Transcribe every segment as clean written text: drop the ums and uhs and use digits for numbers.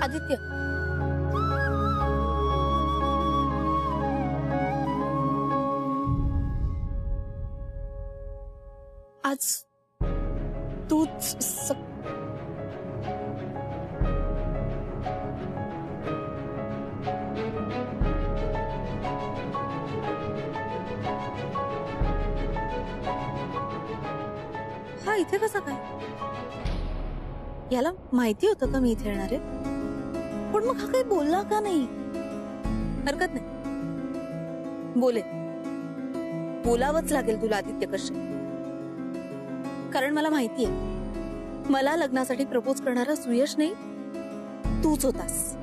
आदित्य, आज तूच हा इथे कसा काय? याला माहिती होतं का मी इथे येणार आहे? पण मग हा काही बोलला का नाही? हरकत नाही, बोलावंच लागेल तुला आदित्य कश्यप, कारण मला माहितीये मला लग्नासाठी प्रपोज करणारा सुयश नाही तूच होतास.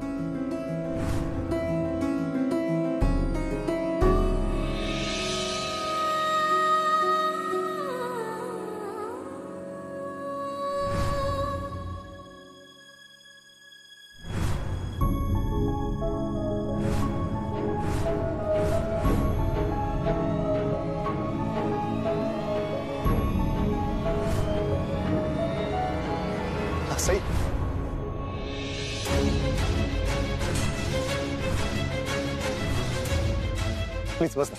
सही. Please bus.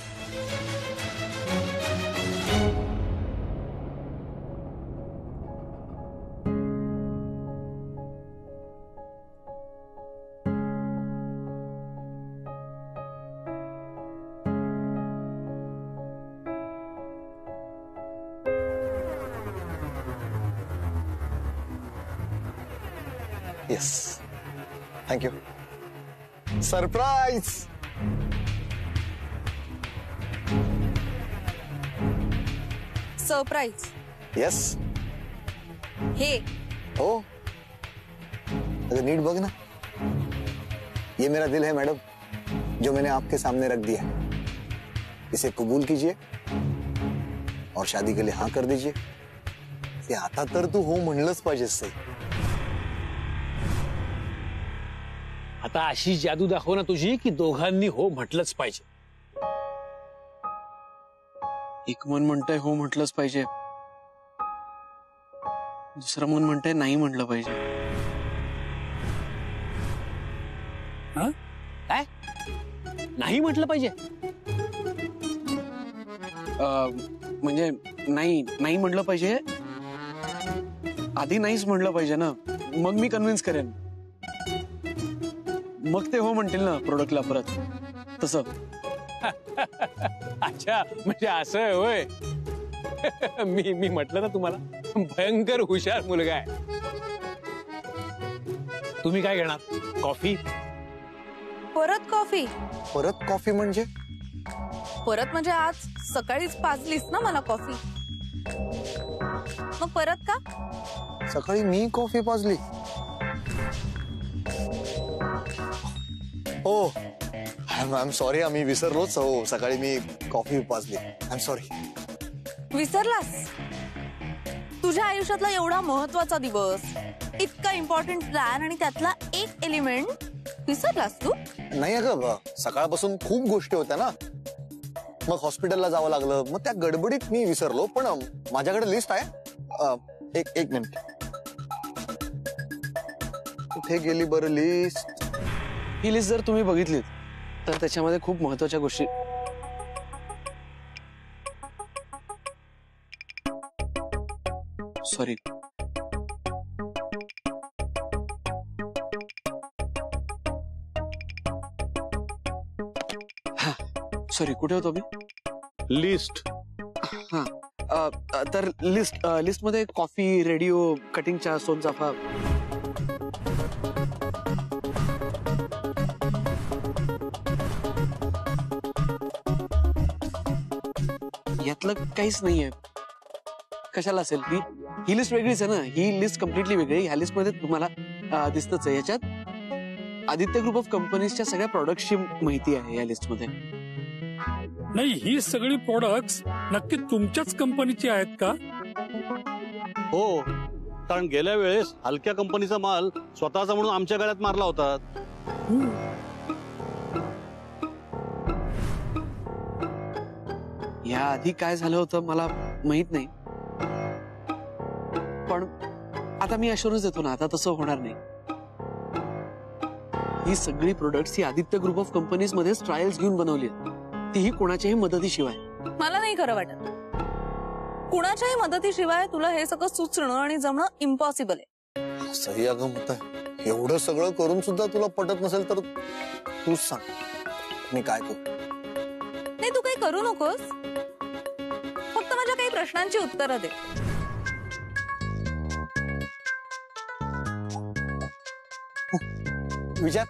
Yes. Thank you. Surprise! Surprise? Yes. हे हो. अगर नीट बग ना, ये मेरा दिल है मैडम, जो मैंने आपके सामने रख दिया. इसे कबूल कीजिए और शादी के लिए हाँ कर दीजिए. ते आता तर तू हो म्हणलंच पाहिजेस सई. आता अशी जादू दाखव ना तुझी की दोघांनी हो म्हटलंच पाहिजे. एक मन म्हणतंय हो म्हटलंच पाहिजे, दुसरं मन म्हणतंय नाही म्हटलं पाहिजे. काय नाही म्हटलं पाहिजे? म्हणजे नाही म्हटलं पाहिजे. आधी नाहीच म्हटलं पाहिजे ना, मग मी कन्व्हिन्स करेन. मग ते हो म्हणतील ना प्रोडक्टला परत, तसं. अच्छा, म्हणजे असं आहे होय. मी म्हटलं ना तुम्हाला, भयंकर हुशार मुलगा आहे. तुम्ही काय घेणार? कॉफी? परत कॉफी? परत कॉफी म्हणजे? परत म्हणजे आज सकाळीच पाजलीस ना मला कॉफी, मग परत का? सकाळी मी कॉफी पाजली? हो, आय एम सॉरी, आम्ही विसरलोच. हो, सकाळी मी कॉफी पाजली. I am sorry. विसरलास? तुझ्या आयुष्यातला एवढा महत्वाचा दिवस, इतका इम्पॉर्टंट प्लॅन आणि त्यातला एक एलिमेंट विसरलास तू? नाही अगं, सकाळपासून खूप गोष्टी होत्या ना, मग हॉस्पिटलला जावं लागलं, मग त्या गडबडीत मी विसरलो. पण माझ्याकडे लिस्ट आहे. एक मिनिट, कुठे गेली बरं लिस्ट? ही लिस्ट जर तुम्ही बघितलीत तर त्याच्यामध्ये खूप महत्वाच्या गोष्टी. सॉरी, सॉरी, कुठे होतो मी? लिस्ट. हा, तर लिस्ट मध्ये कॉफी, रेडिओ, कटिंग चहा, सोनचाफा. यातलं काहीच नाहीये. कशाला असेल? ही लिस्ट वेगळीच आहे ना. ही लिस्ट कम्प्लिटली वेगळी. ह्या लिस्ट मध्ये तुम्हाला दिसतच आहे. याच्यात आदित्य ग्रुप ऑफ कंपनीजच्या सगळ्या प्रोडक्ट्सची माहिती आहे या लिस्ट मध्ये. नाही, ही सगळी प्रोडक्ट्स नक्की तुमच्याच कंपनीची आहेत का? हो, कारण गेल्या वेळेस हलक्या कंपनीचा माल स्वतःचा म्हणून आमच्या गळ्यात मारला होता. या आधी काय झालं होतं मला माहित नाही, पण आता मी अश्युरन्स देतो ना, आता तसं होणार नाही. ही सगळी products he Aditya group of companies मध्ये ट्रायल्स घेऊन बनवली आहेत, तीही कोणाच्याही मदतीशिवाय. मला नाही खरं वाटत. कुणाच्याही मदतीशिवाय तुला हे सगळं सुचणं आणि जमणं इम्पॉसिबल आहे. सही अगं मत आहे. एवढं सगळं करून सुद्धा तुला पटत नसेल तर तूच सांग मी काय करू. नाही, तू काही करू नकोस, फक्त माझ्या काही प्रश्नांची उत्तरं दे. विचार.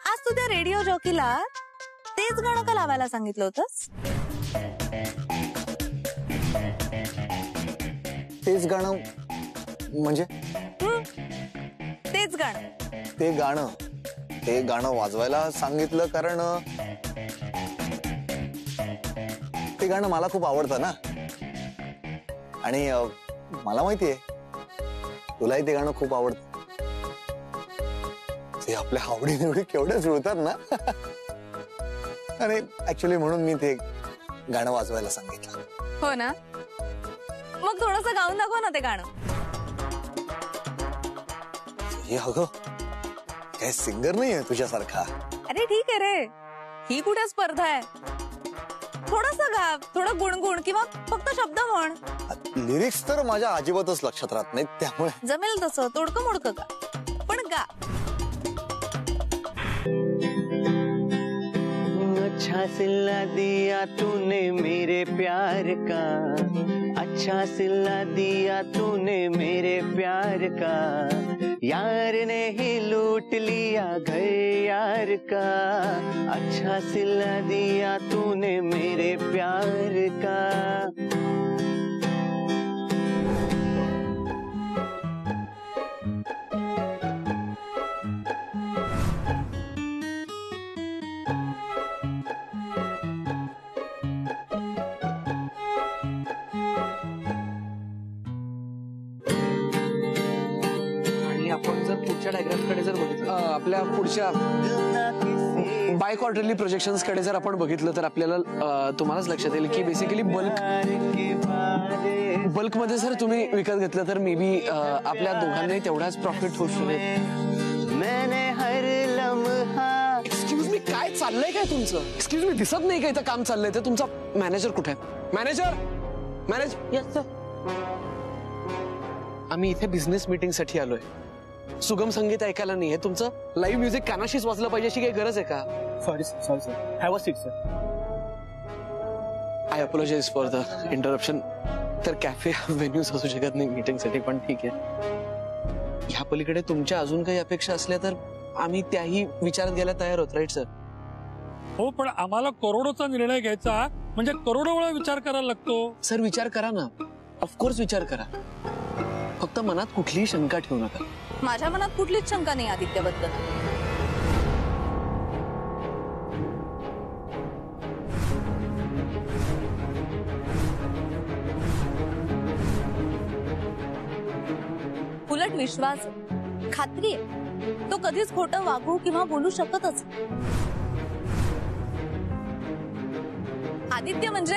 आज तू त्या रेडिओ जॉकीला तेच गाणं का लावायला सांगितलं होतंस? तेच गाणं म्हणजे? तेच गाणं. ते गाणं वाजवायला सांगितलं कारण ते गाणं मला खूप आवडतं ना, आणि मला माहितीये तुलाही ते गाणं खूप आवडतं. ते आपल्या आवडीनिवडी केवढे जुळतात ना. आणि ऍक्च्युली म्हणून मी ते गाणं वाजवायला सांगितलं. हो ना, मग थोडंसं गाऊन दाखव ना ते गाणं. हे अगं काय सिंगर नाहीये तुझ्यासारखा. अरे ठीक आहे रे, ही कुठे स्पर्धा आहे. थोडंसं गा, थोडं गुणगुण किंवा फक्त शब्द म्हण. लिरिक्स तर माझ्या अजिबातच लक्षात राहत नाहीत, त्यामुळे जमेल तसं तोडकं मोडकं गा, पण गा. अच्छा सिला दिया तूने मेरे प्यार का, अच्छा सिला दिया तूने मेरे प्यार का, यार ने ही लूट लिया घर यार का, अच्छा सिला दिया तूने मेरे प्यार का. आपण जर पुढच्या डायग्राम कडे जर बघितलं, आपल्या पुढच्या बाय क्वार्टरली प्रोजेक्शन्स कडे जर आपण बघितलं तर आपल्याला तुम्हालाच लक्षात येईल की बेसिकली बल्क मध्ये जर तुम्ही विकत घेतलं तर मे बी आपल्या दोघांनाही तेवढाच प्रॉफिट होऊ शकेल. एक्सक्यूज मी, काय चाललंय काय तुमचं? एक्सक्यूज मी, दिसत नाही का इथं काम चाललंय? ते तुमचा मॅनेजर कुठे आहे? मॅनेजर. Yes sir. आम्ही इथे बिझनेस मीटिंग साठी आलोय. सुगम संगीत ऐकायला नाहीये. तुमचं लाईव्ह म्युझिक कानाशीच वाजलं पाहिजे अशी काही गरज आहे का? Sorry sir, have a seat sir. I apologise for the interruption. तर कॅफे व्हेन्यूज असू शकत नाही मीटिंग साठी, पण ठीक आहे. ह्या पलीकडे तुमच्या अजून काही अपेक्षा असल्या तर आम्ही त्याही विचारात घ्यायला तयार आहोत. Right sir? हो, पण आम्हाला करोडोचा निर्णय घ्यायचा म्हणजे करोडो वेळा विचार करायला लागतो. सर विचार करा ना, ऑफकोर्स विचार करा, फक्त मनात कुठलीही शंका ठेवू नका. माझ्या मनात कुठलीच शंका नाही आदित्यबद्दल. उलट विश्वास, खात्री आहे तो कधीच खोटं वागू किंवा बोलू शकतच. आदित्य म्हणजे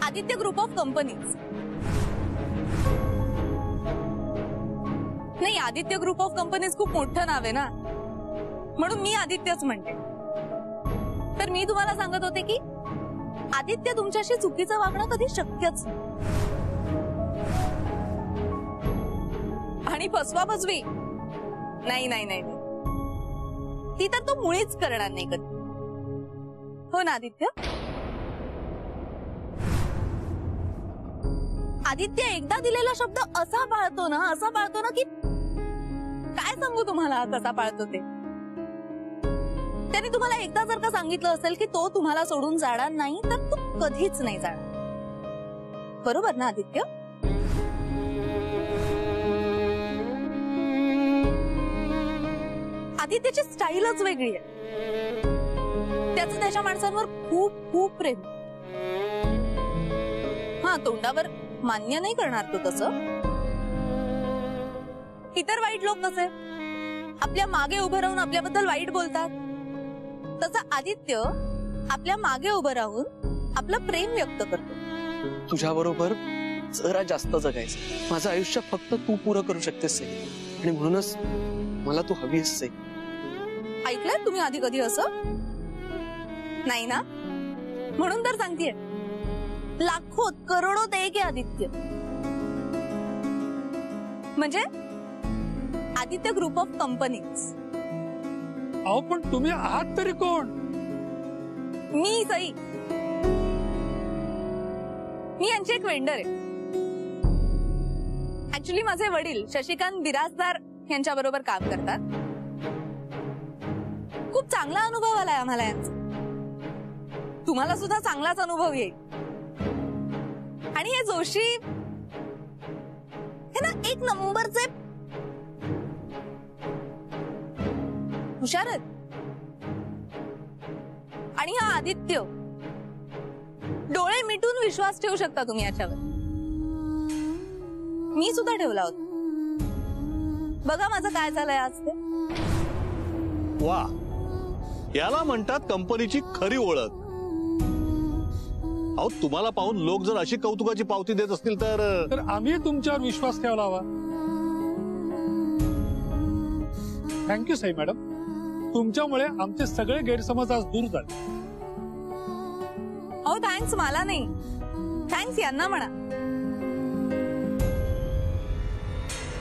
आदित्य ग्रुप ऑफ कंपनीज. नाही, आदित्य ग्रुप ऑफ कंपनीज खूप मोठं नाव आहे ना, म्हणून मी आदित्यच म्हणते. तर मी तुम्हाला सांगत होते की आदित्य तुमच्याशी चुकीचं वागणं कधी शक्यच नाही. आणि फसवा-फसवी नाही नाही नाही, ती तर तो मुळीच करणार नाही कधी. हो ना आदित्य? आदित्य एकदा दिलेला शब्द असा पाळतो ना की काय सांगू तुम्हाला कसा पाळतो ते. त्याने तुम्हाला एकदा जर का सांगितलं असेल की तो तुम्हाला सोडून जाणार नाही तर तो कधीच नाही जाणार. बरोबर ना आदित्य? आदित्यची स्टाईलच वेगळी आहे. त्याचं त्याच्या माणसांवर खूप खूप प्रेम. हा, तोंडावर मान्य नाही करणार तो तसं. इतर वाईट लोक कसे आपल्या मागे उभं राहून आपल्याबद्दल वाईट बोलतात, तसं आदित्य आपल्या मागे उभं राहून आपलं प्रेम व्यक्त करतो. तुझ्या बरोबर जरा जास्त जगायचं. माझं आयुष्य फक्त तू पुरं करू शकतेस. आणि म्हणूनच मला तू हवी असते. ऐकलंय तुम्ही आधी कधी असं? नाही ना? म्हणून तर सांगतेय, लाखोत करोडोत एक आहे आदित्य. म्हणजे आदित्य ग्रुप ऑफ कंपनीज. अहो पण तुम्ही आहात तरी कोण? मी सई, मी यांची एक वेंडर आहे. ऍक्च्युली माझे वडील शशिकांत बिराजदार यांच्या बरोबर काम करतात. खूप चांगला अनुभव आलाय आम्हाला यांचा. तुम्हाला सुद्धा चांगलाच अनुभव येईल. आणि हे जोशी हे ना एक नंबरचे हुशार आहेत. आणि हा आदित्य, डोळे मिटून विश्वास ठेवू शकता तुम्ही याच्यावर. मी सुद्धा ठेवला होता. बघा माझं काय झालंय आज ते. वा, याला म्हणतात कंपनीची खरी ओळख. अहो, तुम्हाला पाहून लोक जर अशी कौतुकाची पावती देत असतील तर आम्ही तुमच्यावर विश्वास ठेवला हवा. Thank you Sai madam. तुमच्यामुळे आमचे सगळे गैरसमज आज दूर झाले. अहो थँक्स मला नाही, थँक्स यांना म्हणा.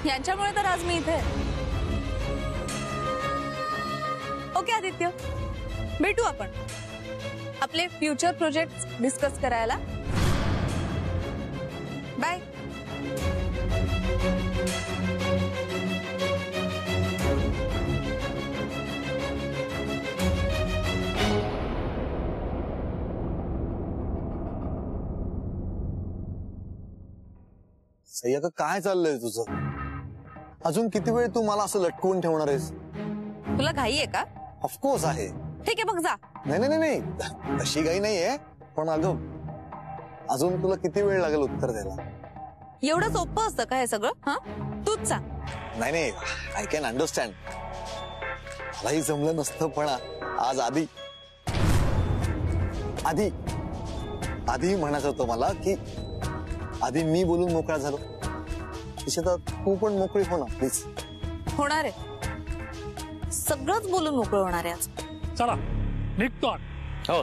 यांच्यामुळे तर आज मी इथे आहे. ओके आदित्य, भेटू आपण आपले फ्युचर प्रोजेक्ट डिस्कस करायला. बाय. सह्या का काय चाललंय तुझं? अजून किती वेळ तू मला असं लटकवून ठेवणार आहेस? तुला घाई आहे का? ऑफकोर्स आहे. ठीक आहे मग जा. नाही नाही नाही नाही, तशी काही नाहीये. पण अगं अजून तुला किती वेळ लागेल उत्तर द्यायला? एवढं सोपं असतं का हे सगळं? हा, तूच सांग. नाही नाही, आय कॅन अंडरस्टँड. मलाही जमलं नसतं, पण आज आधी आधी आधी म्हणायचं होतं मला की आधी मी बोलून मोकळा झालो. इशिता, तू पण मोकळी हो ना प्लीज. होणार आहे, सगळंच बोलून मोकळं होणार आहे आज. चला निघतो. हो.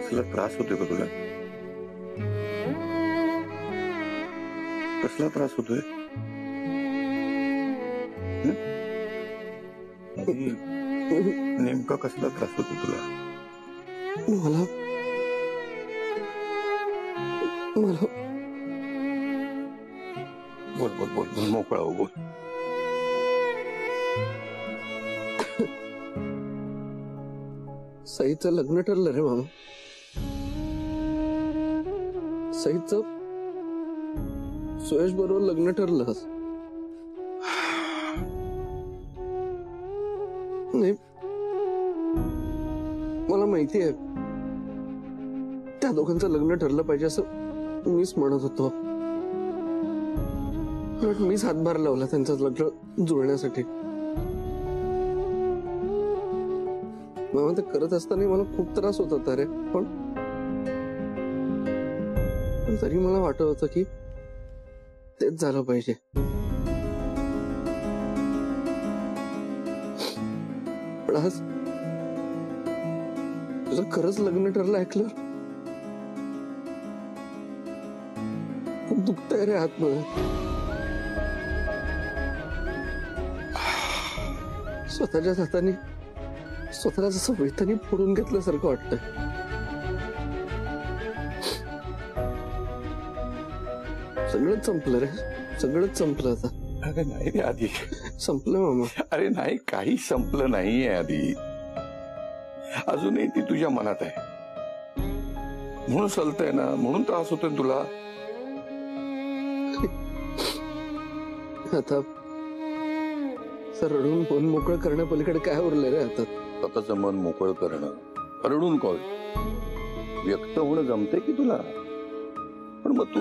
कसला त्रास होतोय का तुला? कसला त्रास होतोय? नेमका कसला त्रास होतो तुला? मला मला बोल बोल बोल बोल, मोकळा हो, बोल. सईचं लग्न ठरलं रे मामा. सईचं सुयश बरोबर लग्न ठरलं. नाही, मला माहिती आहे त्या दोघांचं लग्न ठरलं पाहिजे असं मीच म्हणत होतो. पण मीच हातभार लावला त्यांचं लग्न जुळण्यासाठी. मामा, ते करत असताना मला खूप त्रास होत होता रे. पण तरी मला वाटत होतं की तेच झालं पाहिजे. पण आज तुझं खरंच लग्न ठरलं ऐकलं, खूप दुखतंय रे आतमध्ये. स्वतःच्या हाताने स्वतःला जसं वेतानी फोडून घेतल्यासारखं वाटतंय. सगळंच संपलं रे, सगळंच संपलं आता. अरे नाही रे आधी, संपलं मामा. अरे नाही, काही संपलं नाहीये आधी. अजूनही ती तुझ्या मनात आहे म्हणून चालतंय ना, म्हणून त्रास होतोय तुला. आता रडून मन मोकळं करण्यापलीकडे काय उरलंय रे आता? स्वतःचं मन मोकळं करणं, रडून कॉल. व्यक्त होणं जमते की तुला? पण मग तू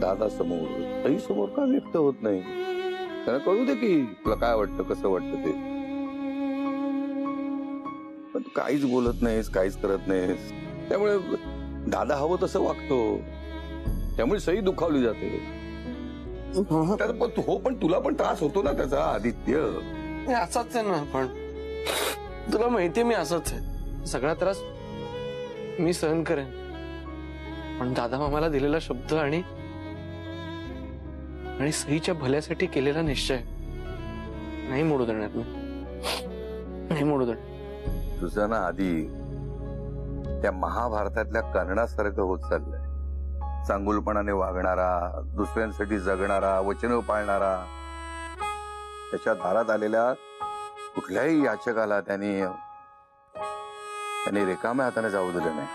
दादा समोर ताई समोर का व्यक्त होत नाही? त्यांना कळू दे की तुला काय वाटतं, कसं वाटतं ते. पण तू काहीच बोलत नाहीस, काहीच करत नाहीस. त्यामुळे दादा हवं तसं वागतो, त्यामुळे सई दुखावली जाते. पण तुला पण त्रास होतो ना त्याचा, आदित्य. असाच आहे ना, पण तुला माहितीये मी असाच आहे. सगळा त्रास मी सहन करेन, पण दादा मामाला दिलेला शब्द आणि सईच्या भल्यासाठी केलेला निश्चय नाही मोडू देणार मी. नाही मोडू देणार. तुझं ना आधी त्या महाभारतातल्या कर्णासारखं होत चाललंय. चांगुलपणाने वागणारा, दुसऱ्यांसाठी जगणारा, वचन पाळणारा. त्याच्या दारात आलेल्या कुठल्याही याचकाला त्यांनी रिकाम्या हाताने जाऊ दिलं नाही.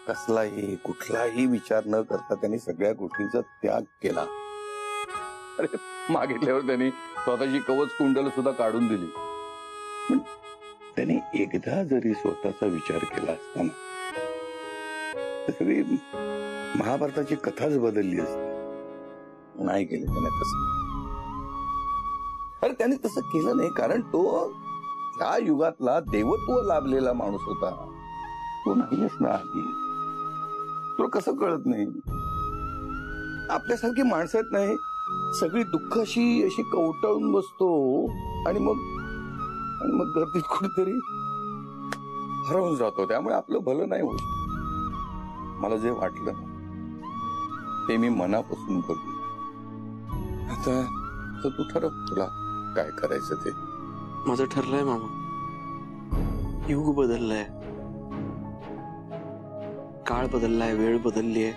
कसलाही कुठलाही विचार न करता त्यांनी सगळ्या गोष्टींचा त्याग केला. अरे मागितल्यावर त्यांनी स्वतःची कवच कुंडल सुद्धा काढून दिली. पण त्यांनी एकदा जरी स्वतःचा विचार केला असता ना, तर सगळी महाभारताची कथाच बदलली असती. नाही केलं त्याने तसं. अरे त्याने तसं केलं नाही, कारण तो त्या युगातला देवत्व लाभलेला माणूस होता. तो नाहीच ना आधी. तुला कसं कळत नाही? आपल्यासारखी माणसं आहेत नाही, सगळी दुःख अशी कवटाळून बसतो आणि मग गर्दीत कुठेतरी हरवून जातो. त्यामुळे आपलं भलं नाही होत. मला जे वाटलं ते मी मनापासून बघू. आता तू ठरव तुला काय करायचं ते. माझं ठरलंय मामा. युग बदललाय, काळ बदललाय, वेळ बदलली आहे,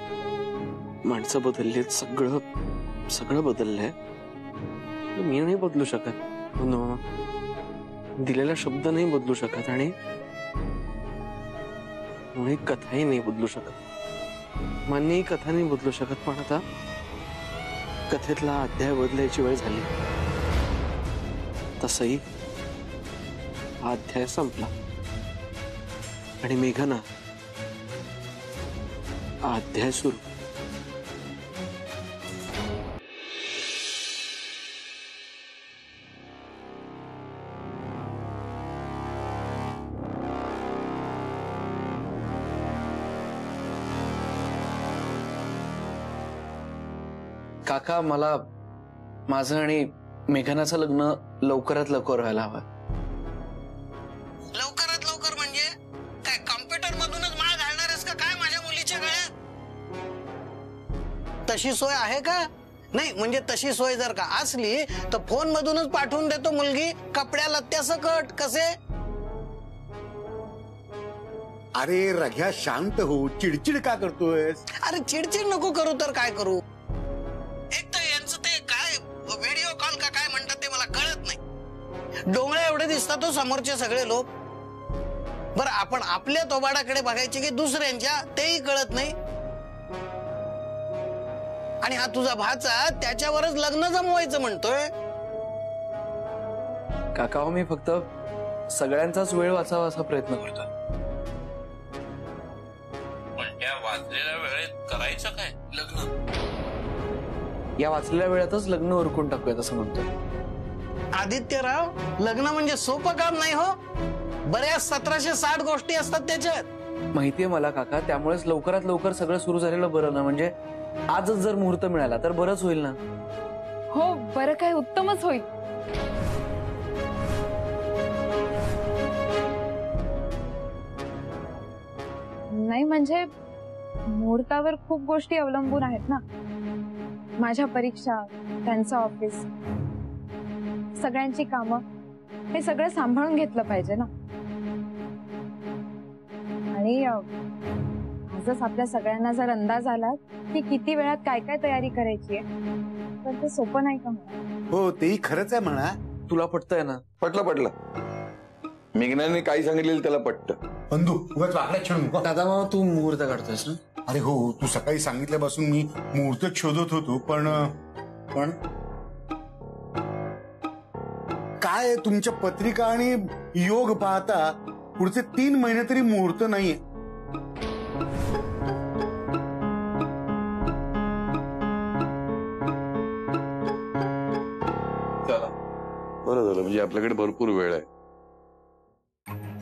माणसं बदलली, सगळं बदललंय. मी नाही बदलू शकत मामा. दिलेला शब्द नाही बदलू शकत आणि कथाही नाही बदलू शकत. मान्यही कथा नाही बदलू शकत. पण आता कथेतला अध्याय बदलायची वेळ झाली. तसही हा अध्याय संपला आणि मेघना हा अध्याय सुरू. काका, मला माझं आणि मेघनाचं लग्न लवकरात लवकर व्हायला हवं. लवकरात लवकर म्हणजे काय कॉम्प्युटर मधूनच माळ घालणार आहेस का काय माझ्या मुलीच्या गळ्यात? तशी सोय आहे का? नाही म्हणजे तशी सोय जर का असली तर फोन मधूनच पाठवून देतो मुलगी. कपड्या लत्त्यासकट कसे. अरे रघ्या शांत हो, चिडचिड का करतोयस? अरे चिडचिड नको करू तर काय करू. एक तर यांचं ते काय व्हिडिओ कॉल का काय म्हणतात ते मला कळत नाही. डोंगळे एवढे दिसतात तो समोरचे सगळे लोक. बरं आपण आपल्या तोबाडाकडे बघायचे की दुसऱ्यांच्या, तेही कळत नाही. आणि हा तुझा भाचा त्याच्यावरच लग्न जमवायचं म्हणतोय. काका, मी फक्त सगळ्यांचाच वेळ वाचावा असा प्रयत्न करतोय. पण त्या वाचलेल्या वेळेत करायचं काय लग्न? या वाचलेल्या वेळातच लग्न उरकून टाकूयात असं म्हणतोय. आदित्यराव, लग्न म्हणजे सोपं काम नाही हो. बऱ्याच 1760 गोष्टी असतात त्याच्यात. माहितीये मला काका, त्यामुळेच लवकरात लवकर सगळं सुरू झालेलं बरं ना. म्हणजे आजच जर मुहूर्त मिळाला तर बरंच होईल ना. हो बरं, काय उत्तमच होईल. नाही म्हणजे मुहूर्तावर खूप गोष्टी अवलंबून आहेत ना. माझ्या परीक्षा, त्यांचं ऑफिस, सगळ्यांची कामं, हे सगळं सांभाळून घेतलं पाहिजे ना. आणि आजच आपल्या सगळ्यांना जर अंदाज आला की किती वेळात काय काय तयारी करायची आहे तर ते सोपं नाही का? हो तेही खरंच आहे म्हणा. तुला पटतंय ना? पटलं. मेघनाने काही सांगितलेलं त्याला पटतं. बंधू उगाच वाकड्यात छेडू नको. दादा मामा, तू मुहूर्त काढतोयस ना? अरे हो, तू सकाळी सांगितल्यापासून मी मुहूर्त शोधत होतो. पण काय तुमच्या पत्रिका आणि योग पाहता पुढचे 3 महिने तरी मुहूर्त नाहीये. चला बरं झालं, म्हणजे आपल्याकडे भरपूर वेळ आहे.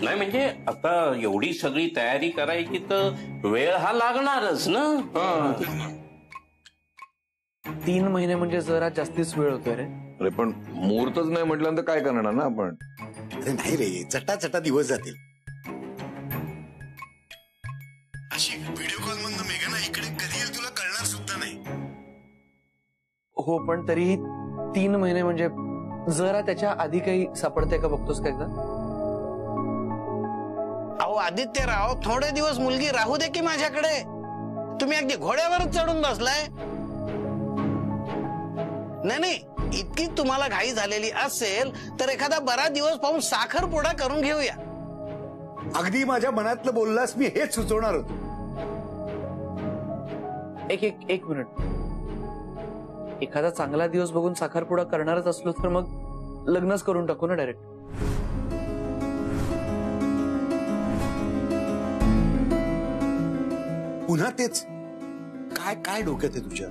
नाही म्हणजे आता एवढी सगळी तयारी करायची तर वेळ हा लागणारच ना. 3 महिने म्हणजे जरा जास्तीच वेळ होतोय रे. अरे पण मुहूर्तच नाही म्हटल्यानंतर काय करणार ना आपण. अरे नाही रे, चटा दिवस जातील. अशी व्हिडिओ कॉल मधनं मेघना इकडे कधी येईल तुला कळणार सुद्धा नाही. हो पण तरीही 3 महिने म्हणजे जरा त्याच्या आधी काही सापडतंय का बघतोस का एकदा. अहो आदित्यराव, थोडे दिवस मुलगी राहू दे की माझ्याकडे. तुम्ही अगदी घोड्यावरच चढून बसलाय. नाही, इतकी तुम्हाला घाई झालेली असेल तर एखादा बरा दिवस पाहून साखरपुडा करून घेऊया. अगदी माझ्या मनातलं बोललास, मी हेच सुचवणार होतो. एक मिनिट. एखादा चांगला दिवस बघून साखरपुडा करणारच असलो तर मग लग्नच करून टाकू ना डायरेक्ट. पुन्हा तेच काय काय डोक्यात आहे तुझ्या.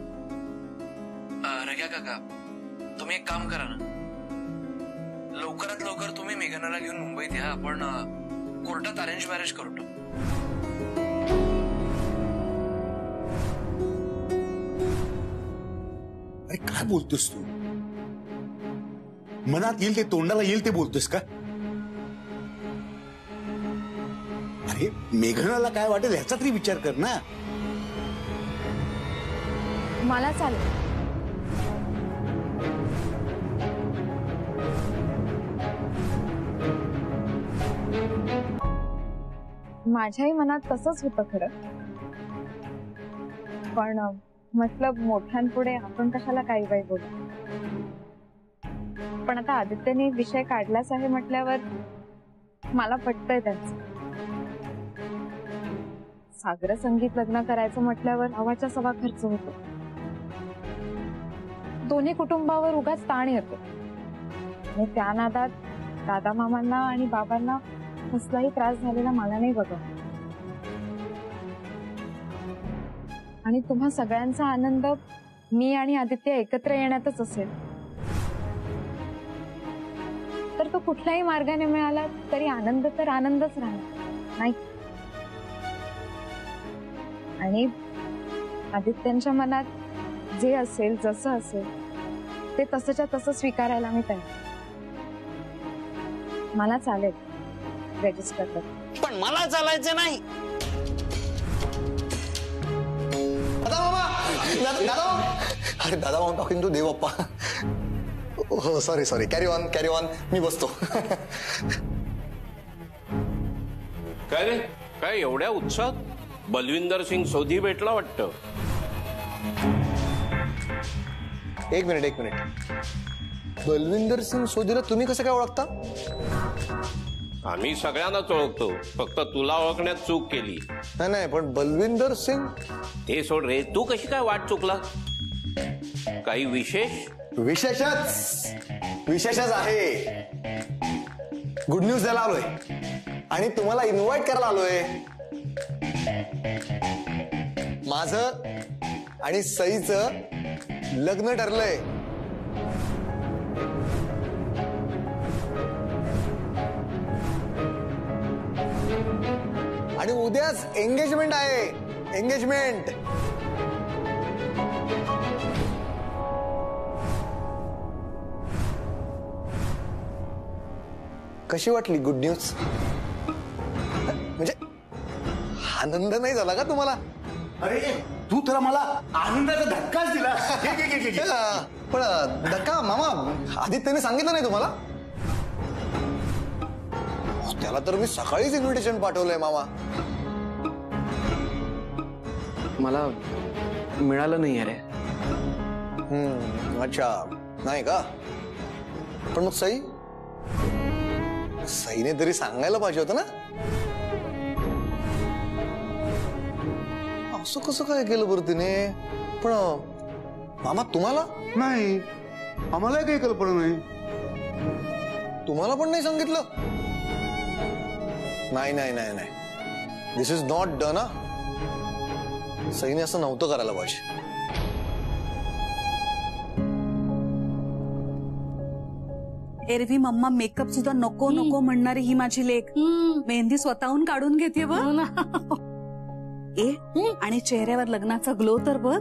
रग्या काका, तुम्ही एक काम करा ना, लवकरात लवकर तुम्ही मेघनाला घेऊन मुंबईत या. आपण कोर्टात अरेंज मॅरेज करू टाकू. अरे काय बोलतोस तू. मनात येईल ते, तोंडाला येईल ते बोलतोस का. अरे मेघनाला काय वाटेल ह्याचा तरी विचार कर ना. मला चालेल. माझ्याही मनात तसंच होतं खरं, पण मतलब मोठ्यांपुढे आपण कशाला काही काही बोलू. पण आता आदित्यने विषय काढलाच आहे म्हटल्यावर मला पटतंय त्यांचं. सागर संगीत लग्न करायचं म्हटल्यावर हवाच्या सवा खर्च होतो. दोन्ही कुटुंबावर उगाच ताण येतो आणि त्या नादात दादा मामांना आणि बाबांना कसलाही त्रास झालेला मला नाही बघा. आणि तुम्हा सगळ्यांचा आनंद मी आणि आदित्य एकत्र येण्यातच असेल तर तो कुठल्याही मार्गाने मिळाला तरी आनंद तर आनंदच राहणार नाही. आणि आदित्यांच्या मनात जे असेल, जसं असेल ते तसंच्या तसं स्वीकारायला मी तयार. मला चालेल रजिस्टर कर. पण मला चालायचं नाही. अरे दादा मामा टॉकिंग टू देव बाप्पा. हो सॉरी कॅरी ऑन मी बसतो. काय रे, काय एवढ्या उत्साहात? बलविंदर सिंग सोधी भेटला वाटतं. एक मिनिट. बलविंदर सिंग सोधीला तुम्ही कसं काय ओळखता. आम्ही सगळ्यांनाच ओळखतो, फक्त तुला ओळखण्यात चूक केली. नाही पण बलविंदर सिंग. ते सोड रे, तू कशी काय वाट चुकला. काही विशेष. विशेषच आहे. गुड न्यूज द्यायला आलोय आणि तुम्हाला इन्व्हाइट करायला आलोय. माझं आणि सईचं लग्न ठरलंय. आणि उद्याच एंगेजमेंट आहे. एंगेजमेंट. कशी वाटली गुड न्यूज. म्हणजे आनंद नाही झाला का तुम्हाला. अरे तू तर मला आनंदाचा धक्काच दिला. पण धक्का मामा आदित्यने सांगितलं नाही तुम्हाला. त्याला तर मी सकाळीच इन्व्हिटेशन पाठवलंय मामा. मला मिळालं नाही अरे. अच्छा नाही का. पण मग सईने तरी सांगायला पाहिजे होतं ना. असं कसं काय केलं बरं तिने. पण मामा तुम्हाला नाही, आम्हाला काही कल्पना नाही. तुम्हाला पण नाही सांगितलं. नाही नाही नाही नाही, दिस इज नॉट डन. सईने असं नव्हतं करायला पाहिजे. एरवी मम्मा मेकअप सुद्धा नको नको म्हणणारी ही माझी लेक मेहंदी स्वतःहून काढून घेते बघ. आणि चेहऱ्यावर लग्नाचा ग्लो तर बघ.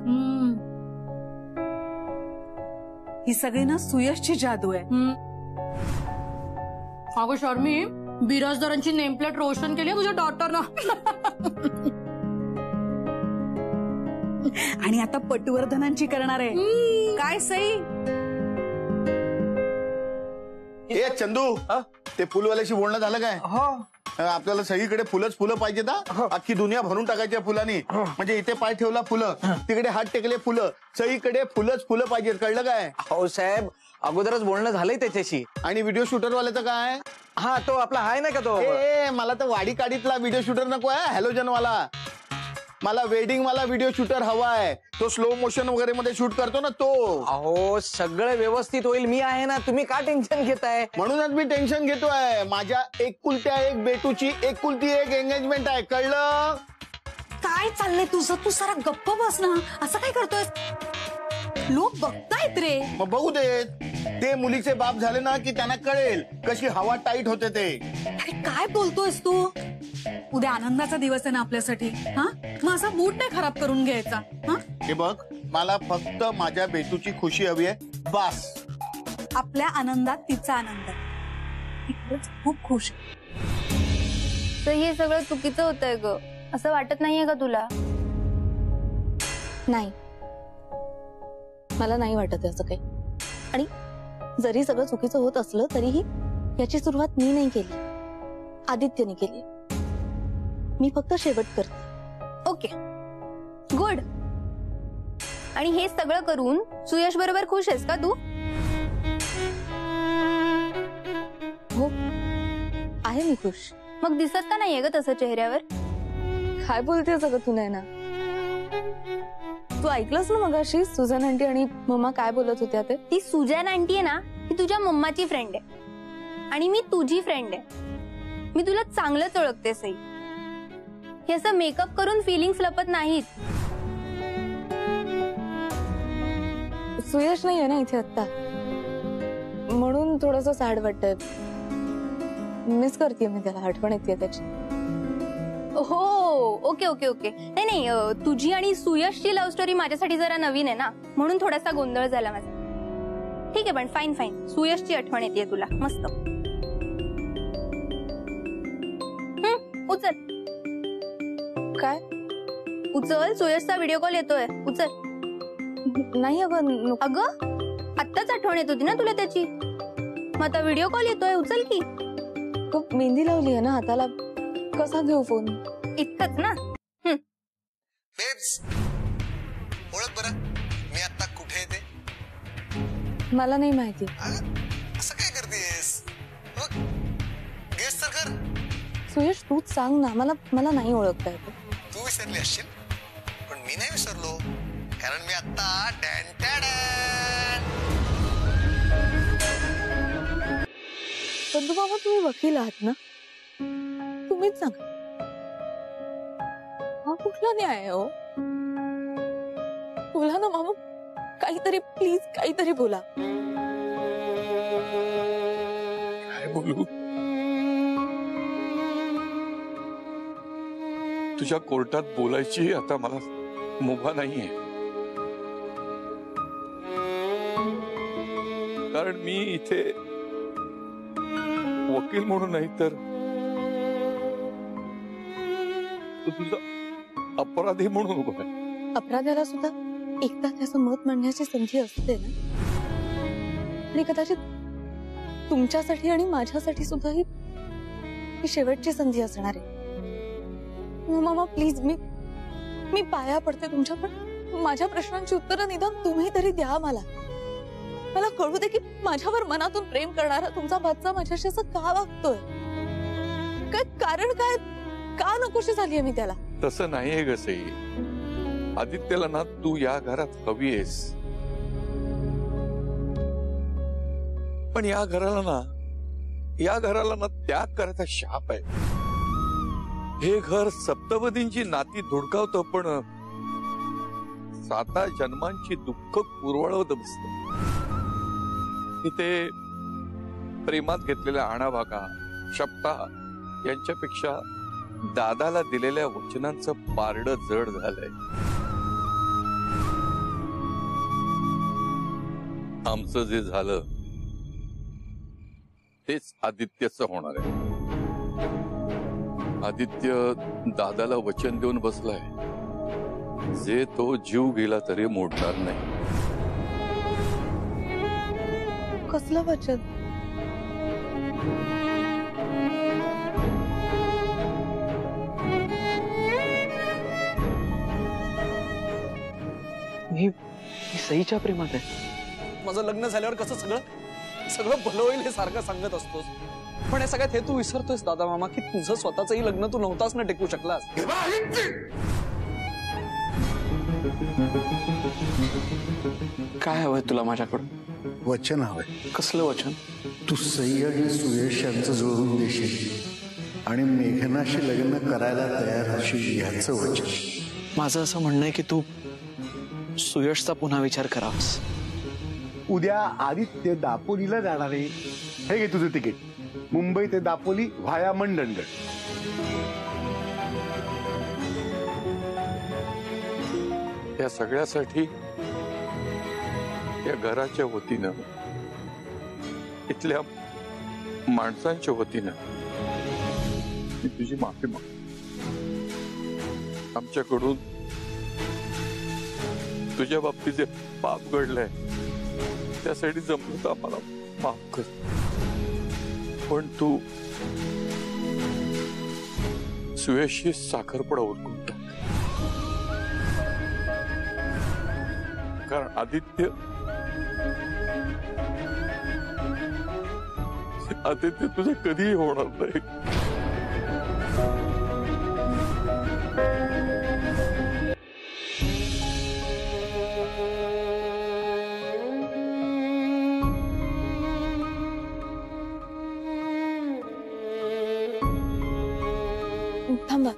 ही सगळी ना सुयशची जादू आहे. अगं शर्मी, बिराजदारांची नेमप्लेट रोशन केली तुझ्या डॉटरनं. आणि आता पटवर्धनांची करणार आहे. काय सई? ए चंदू, ते फुलवाल्याशी बोलणं झालं काय? आपल्याला सगळीकडे फुलंच फुलं पाहिजेत. अख्खी दुनिया भरून टाकायची फुलांनी. म्हणजे इथे पाय ठेवला फुलं, तिकडे हात टेकले फुलं, सगळीकडे फुलच फुलं पाहिजेत. कळलं काय? हो साहेब, अगोदरच बोलणं झालंय त्याच्याशी. आणि व्हिडिओ शूटर वाल्याचं काय? हा, तो आपला आहे ना का तो? मला तर वाडी काडीतला व्हिडिओ शूटर नको आहे, हॅलोजन वाला. मला वेडिंग वाला व्हिडिओ शूटर हवाय. तो स्लो मोशन वगैरे मध्ये शूट करतो ना तो. अहो, सगळं व्यवस्थित होईल, मी आहे ना. तुम्ही का टेन्शन घेताय? म्हणूनच मी टेन्शन घेतोय. माझ्या एकुलत्या एक बेटूची एकुलती एक एंगेजमेंट आहे. कळलं? काय चाललंय तुझं? तू सारा गप्प बस ना. असं काय करतोय? लोक बघतायत रे. मग बघू देत. ते मुलीचे बाप झाले ना की त्यांना कळेल कशी हवा टाईट होते ते. अरे काय बोलतोयस तू? उद्या आनंदाचा दिवस आहे ना आपल्यासाठी. हा, मग असा मूड नाही खराब करून घ्यायचा. हे बघ, मला फक्त माझ्या बेटूची खुशी हवी आहे, बस. आपल्या आनंदात तिचा आनंद. ती खरंच खूप खुश आहे. तर हे सगळं चुकीचं होतंय ग, असं वाटत नाहीये का तुला? नाही, मला नाही वाटत असं काही. आणि जरी सगळं चुकीचं होत असलं तरीही याची सुरुवात मी नाही केली, आदित्यने केली. मी फक्त शेवट करते. Okay, good. आणि हे सगळं करून सुयश बरोबर खुश आहेस का तू? हो, आहे मी खुश. मग दिसत का नाहीये ग तसं चेहऱ्यावर? काय बोलते सगळं तू? नाही ना, तू ऐकलंस ना मगाशी सुजन आंटी आणि मम्मा काय बोलत होत्या ते? ती सुजन आंटी आहे ना, ती तुझ्या मम्माची फ्रेंड आहे आणि मी तुझी फ्रेंड आहे. मी तुला चांगलंच ओळखते सई. हे असं मेकअप करून फिलिंग्स लपत नाहीत. सुयश नाहीये ना इथे आता, म्हणून थोडस सॅड वाटतंय. मिस करते मी त्याला, आठवण येते त्याची. हो, ओके ओके ओके. नाही नाही, तुझी आणि सुयशची लव्ह स्टोरी माझ्यासाठी जरा नवीन आहे ना, म्हणून थोडासा गोंधळ झाला माझा. ठीक आहे, पण फाईन फाईन. सुयशची आठवण येते तुला, मस्त. उचल. काय? उचल, सुयशचा व्हिडिओ कॉल येतोय. उचल. नाही अगं. अगं, आत्ताच आठवण येत होती ना तुला त्याची, मग आता व्हिडिओ कॉल येतोय. उचल की. खूप मेहंदी लावली आहे ना हाताला, कसा घेऊ फोन? इतकंच ना. बेब्स, ओळख बरं मी आता कुठे येते? मला नाही माहिती. असं काय करतेस? गेस तर कर. सुयश तूच सांग ना, मला नाही ओळखता येत. तू विसरली असशील, पण मी नाही विसरलो, कारण मी आता बंधू बाबा, तुम्ही वकील आहात ना, तुम्हीच सांगा हा कुठला न्याय आहे हो? बोला ना मामा, काहीतरी प्लीज, काहीतरी बोला. काय बोलू? तुझ्या कोर्टात बोलायची आता मला मुभा नाहीये, कारण मी इथे वकील म्हणून नाही तर तुझा अपराधी म्हणून उभा आहे. अपराध्याला सुद्धा एकदा त्याचं मत मांडण्याची संधी असते ना, आणि कदाचित तुमच्यासाठी आणि माझ्यासाठी सुद्धा ही शेवटची संधी असणार आहे. मामा प्लीज, मी पाया पडते तुमच्या, पण माझ्या प्रश्नांची उत्तरं निदान तुम्ही तरी द्या. मला कळू दे की माझ्यावर मनातून प्रेम करणारा तुमचा भाचा माझ्याशी असं का वागतोय? काय कारण? काय का नकोशी झालीये मी त्याला? तसं नाहीये ग सई. आदित्यला ना तू या घरात हवी आहेस, पण या घराला ना त्याग करायचा शाप आहे. हे घर सप्तपदींची नाती धुडकावतं, पण 7 जन्मांची दुःख कुरवळवत बसत. इथे प्रेमात घेतलेल्या आणाभागा, शपथा यांच्यापेक्षा दादाला दिलेल्या वचनांचं पारडं जड झालंय. आमचं जे झालं तेच आदित्यचं होणार आहे. आदित्य दादाला वचन देऊन बसलाय, जे तो जीव गेला तरी मोडणार नाही. कसलं वचन? मी सईच्या प्रेमात आहे. माझं लग्न झाल्यावर कसं सगळं भलं होईल हे सारखं सांगत असतोस, पण या सगळ्यात हे तू विसरतोयस दादा मामा की तुझं स्वतःचंही लग्न तू नव्हताच ना टेकू शकलास. काय हवंय तुला माझ्याकडून? वचन हवंय. कसलं वचन? तू सई आणि सुयश यांचं जुळवून देशील आणि मेघनाशी लग्न करायला तयार होशील याचं वचन. माझं असं म्हणणं आहे की तू सुयशचा पुन्हा विचार करावास. उद्या आदित्य दापोलीला जाणार आहे. हे घे तुझं तिकीट, मुंबई ते दापोली व्हाया मंडणगड. या सगळ्यासाठी या घराच्या वतीनं, इथल्या माणसांच्या वतीनं मी तुझी माफी माग. आमच्याकडून तुझ्या बाबतीत जे पाप घडलंय त्यासाठी जमलं तर आम्हाला माफ कर. पण तू सुयशची साखरपुडा उरकून टाक, कारण आदित्य तुझं कधीही होणार नाही. थांबा.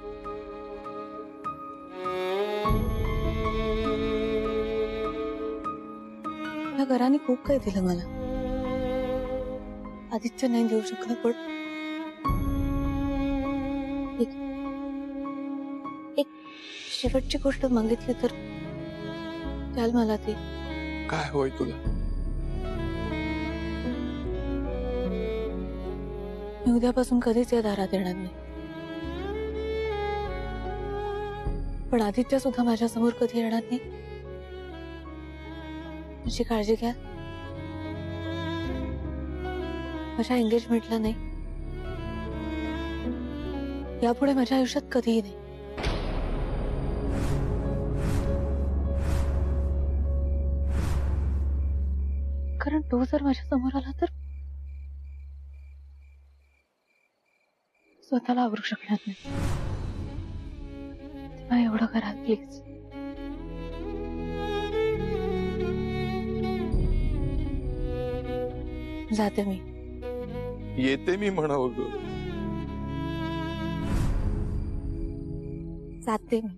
या घराने खूप काही दिलं मला. आदित्य नाही देऊ शकलं, पण एक शेवटची गोष्ट मागितली तर द्याल मला ती? काय होय तुला? मी उद्यापासून कधीच या दारात येणार नाही, पण आदित्य सुद्धा माझ्या समोर कधी येणार नाही याची काळजी घ्या. माझ्या एंगेजमेंटला नाही, यापुढे माझ्या आयुष्यात कधीही नाही. कारण तो जर माझ्या समोर आला तर स्वतःला आवरू शकणार नाही. तेव्हा एवढं करा प्लीज. जाते मी. येते मी म्हणावं ग. जाते मी.